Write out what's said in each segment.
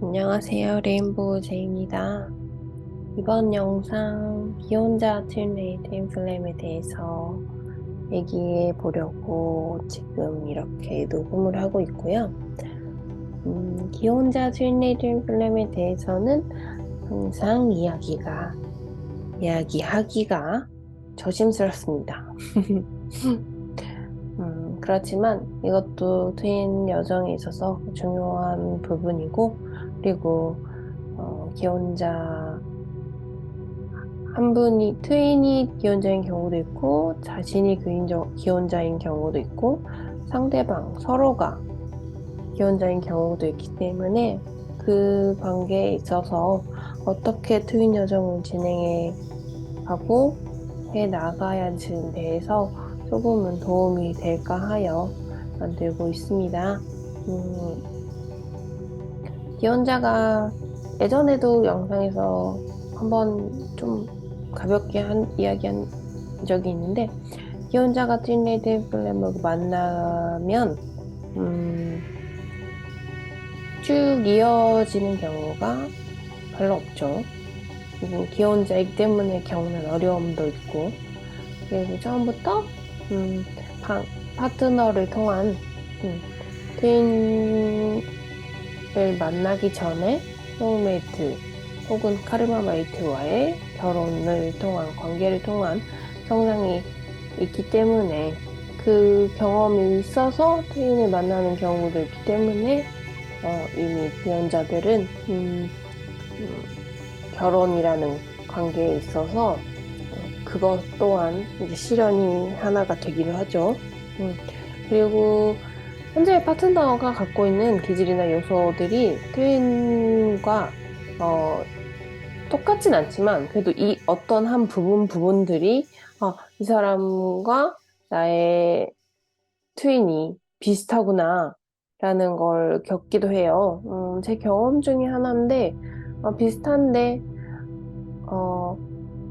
안녕하세요. 레인보우 제이입니다. 이번 영상 기혼자 트윈레이드 플램에 대해서 얘기해 보려고 지금 이렇게 녹음을 하고 있고요. 기혼자 트윈레이드 플램에 대해서는 항상 이야기하기가 조심스럽습니다. 그렇지만 이것도 트윈 여정에 있어서 중요한 부분이고, 그리고 기혼자 한 분이 트윈이 기혼자인 경우도 있고 자신이 기혼자인 경우도 있고 상대방 서로가 기혼자인 경우도 있기 때문에 그 관계에 있어서 어떻게 트윈 여정을 진행해 가고 해 나가야 하는지에 대해서 조금은 도움이 될까 하여 만들고 있습니다. 기혼자가 예전에도 영상에서 한번 좀 가볍게 이야기한 적이 있는데, 기혼자가 트윈레이드 플래머가 만나면 쭉 이어지는 경우가 별로 없죠. 그리고 기혼자이기 때문에 겪는 어려움도 있고, 그리고 처음부터 파트너를 통한 트윈을 만나기 전에 소울메이트 혹은 카르마메이트와의 결혼을 통한 관계를 통한 성장이 있기 때문에, 그 경험이 있어서 트윈을 만나는 경우도 있기 때문에 이미 기혼자들은 결혼이라는 관계에 있어서 그것 또한 이제 실현이 하나가 되기도 하죠. 그리고 현재 파트너가 갖고 있는 기질이나 요소들이 트윈과 똑같진 않지만, 그래도 이 어떤 한 부분들이 이 사람과 나의 트윈이 비슷하구나 라는 걸 겪기도 해요. 제 경험 중에 하나인데, 비슷한데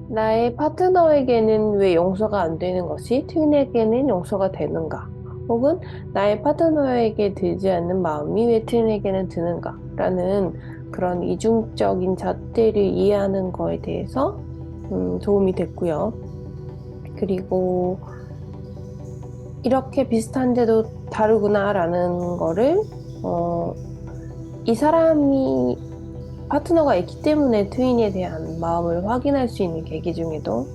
나의 파트너에게는 왜 용서가 안 되는 것이 트윈에게는 용서가 되는가? 혹은 나의 파트너에게 들지 않는 마음이 왜 트윈에게는 드는가? 라는 그런 이중적인 잣대를 이해하는 거에 대해서 도움이 됐고요. 그리고 이렇게 비슷한데도 다르구나라는 거를 이 사람이 파트너가 있기 때문에 트윈에 대한 마음을 확인할 수 있는 계기 중에도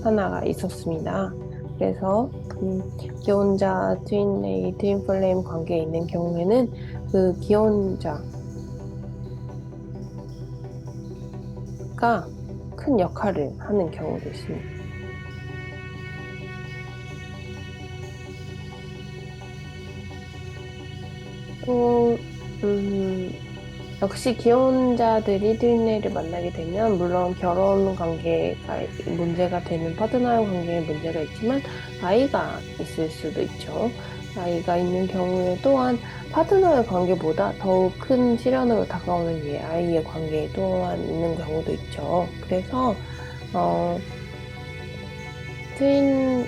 하나가 있었습니다. 그래서 기혼자 트윈 플레임 관계에 있는 경우에는 그 기혼자가 큰 역할을 하는 경우도 있습니다. 또 역시 기혼자들이 트윈을 만나게 되면, 물론 결혼 관계가 문제가 되는 파트너의 관계에 문제가 있지만 아이가 있을 수도 있죠. 아이가 있는 경우에 또한 파트너의 관계보다 더욱 큰 시련으로 다가오는 게 아이의 관계 또한 있는 경우도 있죠. 그래서 트윈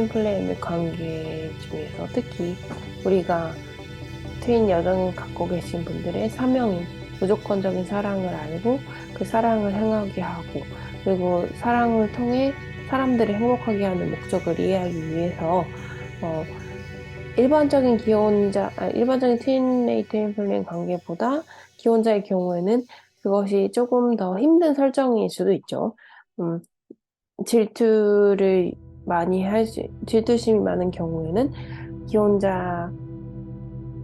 플레임의 관계 중에서 특히 우리가 트윈 여정을 갖고 계신 분들의 사명인 무조건적인 사랑을 알고 그 사랑을 행하게 하고, 그리고 사랑을 통해 사람들을 행복하게 하는 목적을 이해하기 위해서 일반적인 트윈 플레임 관계보다 기혼자의 경우에는 그것이 조금 더 힘든 설정일 수도 있죠. 질투심이 많은 경우에는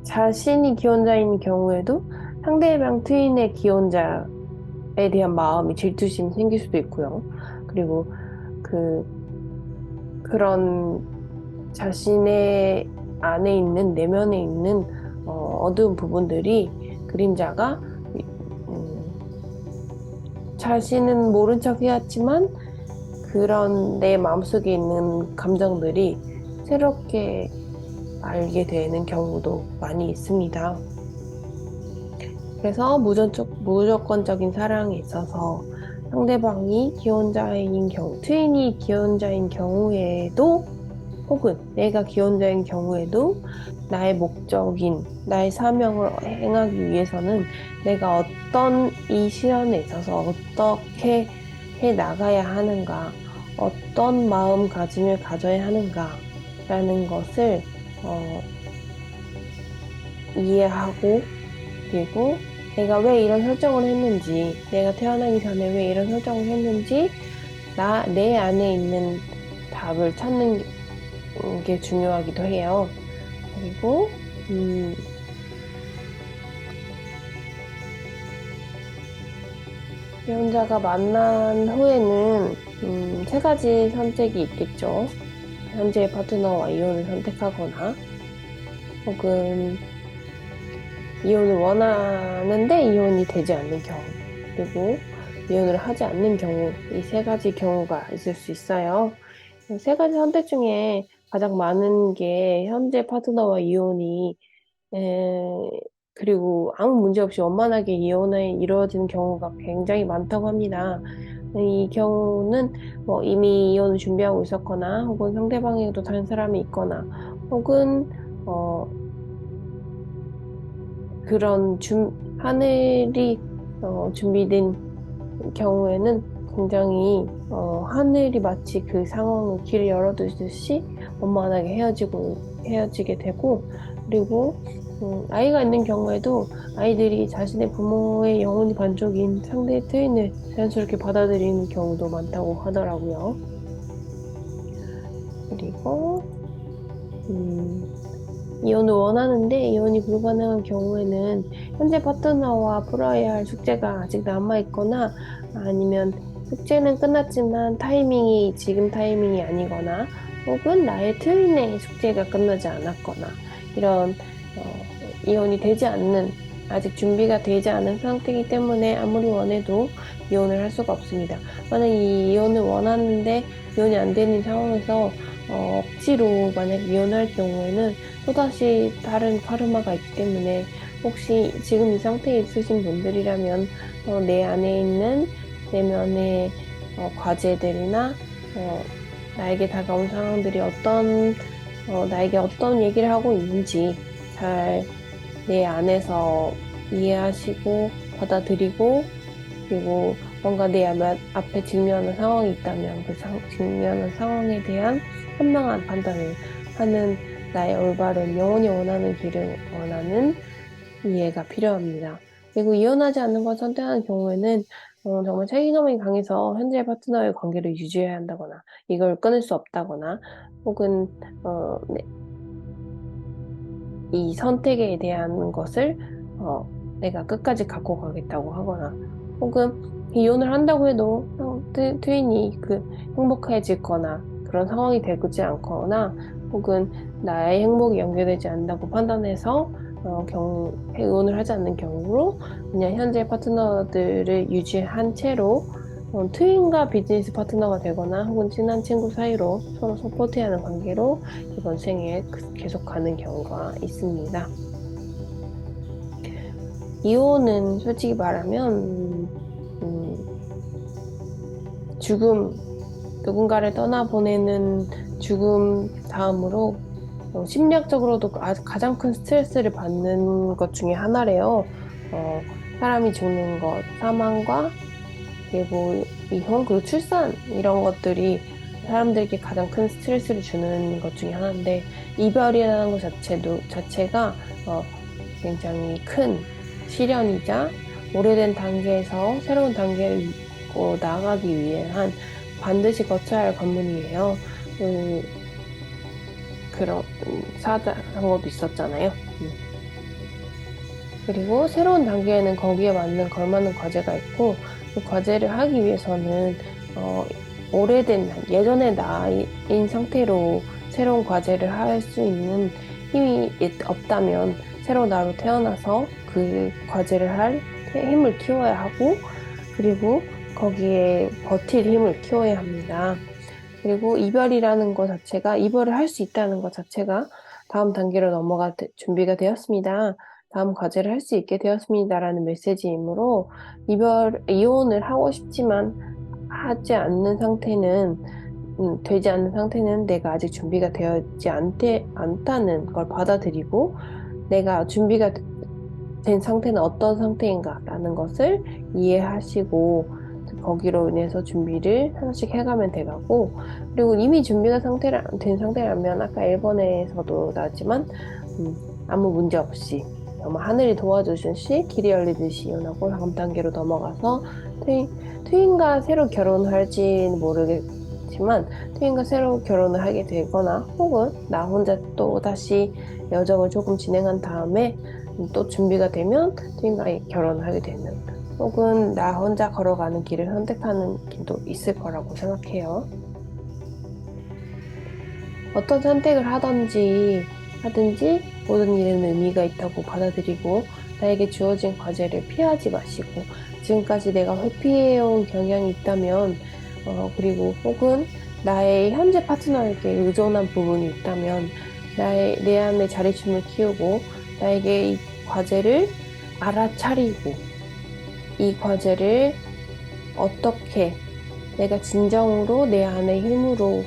자신이 기혼자인 경우에도 상대방 트윈의 기혼자에 대한 마음이 질투심이 생길 수도 있고요. 그리고 그런 자신의 안에 있는, 내면에 있는 어두운 부분들이, 그림자가 자신은 모른 척 해왔지만 그런 내 마음속에 있는 감정들이 새롭게 알게 되는 경우도 많이 있습니다. 그래서 무조건적인 사랑에 있어서 상대방이 트윈이 기혼자인 경우에도 혹은 내가 기혼자인 경우에도 나의 목적인 나의 사명을 행하기 위해서는 내가 어떤 이 실현에 있어서 어떻게 해 나가야 하는가, 어떤 마음가짐을 가져야 하는가라는 것을 이해하고, 그리고 내가 왜 이런 설정을 했는지, 내가 태어나기 전에 왜 이런 설정을 했는지, 내 안에 있는 답을 찾는 게 중요하기도 해요. 그리고, 이혼자가 만난 후에는, 세 가지 선택이 있겠죠. 현재의 파트너와 이혼을 선택하거나, 혹은 이혼을 원하는데 이혼이 되지 않는 경우, 그리고 이혼을 하지 않는 경우, 이 세 가지 경우가 있을 수 있어요. 이 세 가지 선택 중에 가장 많은 게 현재 파트너와 이혼이, 에, 그리고 아무 문제 없이 원만하게 이혼이 이루어지는 경우가 굉장히 많다고 합니다. 이 경우는 뭐 이미 이혼을 준비하고 있었거나, 혹은 상대방에도 다른 사람이 있거나, 혹은, 어, 그런 하늘이 준비된 경우에는 굉장히 하늘이 마치 그 상황을 길을 열어두듯이 원만하게 헤어지게 되고, 그리고 아이가 있는 경우에도 아이들이 자신의 부모의 영혼이 반쪽인 상대의 트윈을 자연스럽게 받아들이는 경우도 많다고 하더라고요. 그리고 이혼을 원하는데 이혼이 불가능한 경우에는 현재 파트너와 풀어야 할 숙제가 아직 남아있거나, 아니면 숙제는 끝났지만 지금 타이밍이 아니거나, 혹은 나의 트윈의 숙제가 끝나지 않았거나, 이런 이혼이 되지 않는, 아직 준비가 되지 않은 상태이기 때문에 아무리 원해도 이혼을 할 수가 없습니다. 만약 이 이혼을 원하는데 이혼이 안 되는 상황에서 억지로 만약 이혼할 경우에는 또다시 다른 카르마가 있기 때문에, 혹시 지금 이 상태에 있으신 분들이라면 내 안에 있는 내면의 과제들이나 나에게 다가온 상황들이 나에게 어떤 얘기를 하고 있는지 잘 내 안에서 이해하시고 받아들이고, 그리고 뭔가 내 앞에 직면한 상황이 있다면 그 직면한 상황에 대한 현명한 판단을 하는, 나의 올바른 영혼이 원하는 길을 원하는 이해가 필요합니다. 그리고 이혼하지 않는 걸 선택하는 경우에는 정말 책임감이 강해서 현재 파트너의 관계를 유지해야 한다거나, 이걸 끊을 수 없다거나, 혹은 네, 이 선택에 대한 것을 내가 끝까지 갖고 가겠다고 하거나, 혹은 이혼을 한다고 해도 트윈이 행복해질 그런 상황이 되지 않거나, 혹은 나의 행복이 연결되지 않는다고 판단해서 이혼을 하지 않는 경우로 그냥 현재 파트너들을 유지한 채로 트윈과 비즈니스 파트너가 되거나, 혹은 친한 친구 사이로 서로 서포트하는 관계로 이번 생에 계속 가는 경우가 있습니다. 이혼은 솔직히 말하면 누군가를 떠나보내는 죽음 다음으로 심리학적으로도 가장 큰 스트레스를 받는 것 중에 하나래요. 사람이 죽는 것, 사망과, 그리고 이혼, 그리고 출산, 이런 것들이 사람들에게 가장 큰 스트레스를 주는 것 중에 하나인데, 이별이라는 것 자체가 굉장히 큰 시련이자, 오래된 단계에서 새로운 단계를 나아가기 위한 반드시 거쳐야 할 관문이에요. 그런 사자한 것도 있었잖아요. 그리고 새로운 단계에는 거기에 걸맞는 과제가 있고, 그 과제를 하기 위해서는 예전의 나인 상태로 새로운 과제를 할 수 있는 힘이 없다면 새로 나로 태어나서 그 과제를 할 힘을 키워야 하고, 그리고 거기에 버틸 힘을 키워야 합니다. 그리고 이별을 할 수 있다는 것 자체가 다음 단계로 준비가 되었습니다. 다음 과제를 할 수 있게 되었습니다라는 메시지이므로, 이혼을 하고 싶지만 하지 않는 상태는 되지 않는 상태는 내가 아직 준비가 되어있지 않다는 걸 받아들이고, 내가 준비가 된 상태는 어떤 상태인가라는 것을 이해하시고, 거기로 인해서 준비를 하나씩 해가면 돼가고, 그리고 이미 준비가 된 상태라면 아까 1번에서도 나왔지만, 아무 문제 없이 정말 하늘이 도와주듯이 길이 열리듯이 이혼하고 다음 단계로 넘어가서 트윈과 새로 결혼할지는 모르겠지만 트윈과 새로 결혼을 하게 되거나 혹은 나 혼자 또 다시 여정을 조금 진행한 다음에 또 준비가 되면 트윈과 결혼을 하게 되는 혹은 나 혼자 걸어가는 길을 선택하는 길도 있을 거라고 생각해요. 어떤 선택을 하든지 모든 일은 의미가 있다고 받아들이고 나에게 주어진 과제를 피하지 마시고 지금까지 내가 회피해온 경향이 있다면 그리고 혹은 나의 현재 파트너에게 의존한 부분이 있다면 내 안에 자립심을 키우고 나에게 이 과제를 알아차리고 이 과제를 어떻게 내가 진정으로 내 안의 힘으로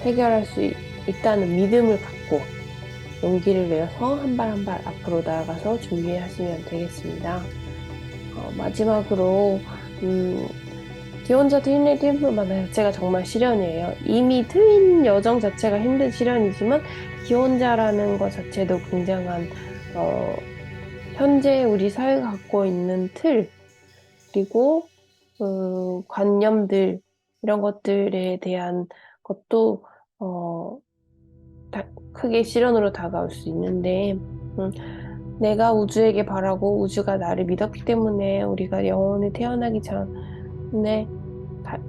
해결할 수 있다는 믿음을 갖고 용기를 내서 한 발 한 발 앞으로 나아가서 준비하시면 되겠습니다. 마지막으로 기혼자 트윈 트윈플 만남 자체가 정말 시련이에요. 이미 트윈 여정 자체가 힘든 시련이지만 기혼자라는 것 자체도 굉장한 현재 우리 사회가 갖고 있는 틀 그리고 관념들 이런 것들에 대한 것도 크게 시련으로 다가올 수 있는데 내가 우주에게 바라고 우주가 나를 믿었기 때문에 우리가 영원히 태어나기 전에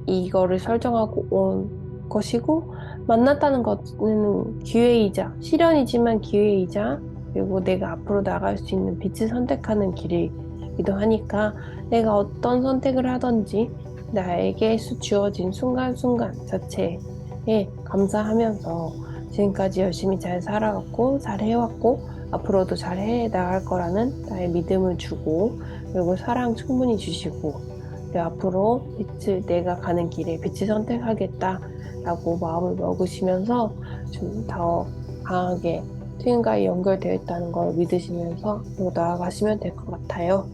이거를 설정하고 온 것이고 만났다는 것은 기회이자 시련이지만 기회이자 그리고 내가 앞으로 나갈 수 있는 빛을 선택하는 길이기도 하니까 내가 어떤 선택을 하든지 나에게 주어진 순간순간 자체에 감사하면서 지금까지 열심히 잘 살아왔고 잘 해왔고 앞으로도 잘 해나갈 거라는 나의 믿음을 주고 그리고 사랑 충분히 주시고 그리고 앞으로 내가 가는 길에 빛을 선택하겠다라고 마음을 먹으시면서 좀 더 강하게 트윈과의 연결되어 있다는 걸 믿으시면서 나아가시면 될 것 같아요.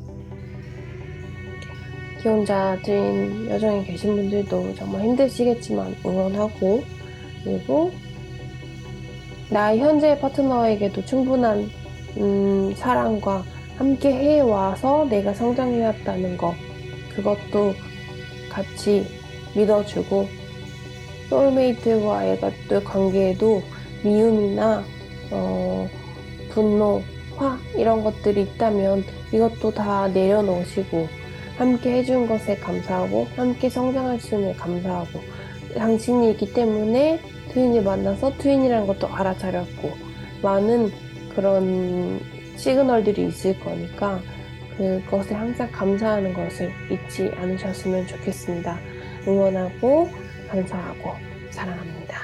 기혼자 트윈 여정에 계신 분들도 정말 힘드시겠지만 응원하고 그리고 나의 현재 파트너에게도 충분한 사랑과 함께 해와서 내가 성장해왔다는 거 그것도 같이 믿어주고 소울메이트와의 관계에도 미움이나 분노, 화 이런 것들이 있다면 이것도 다 내려놓으시고 함께 해준 것에 감사하고 함께 성장할 수 있는 감사하고 당신이 있기 때문에 트윈을 만나서 트윈이라는 것도 알아차렸고 많은 그런 시그널들이 있을 거니까 그것에 항상 감사하는 것을 잊지 않으셨으면 좋겠습니다. 응원하고 감사하고 사랑합니다.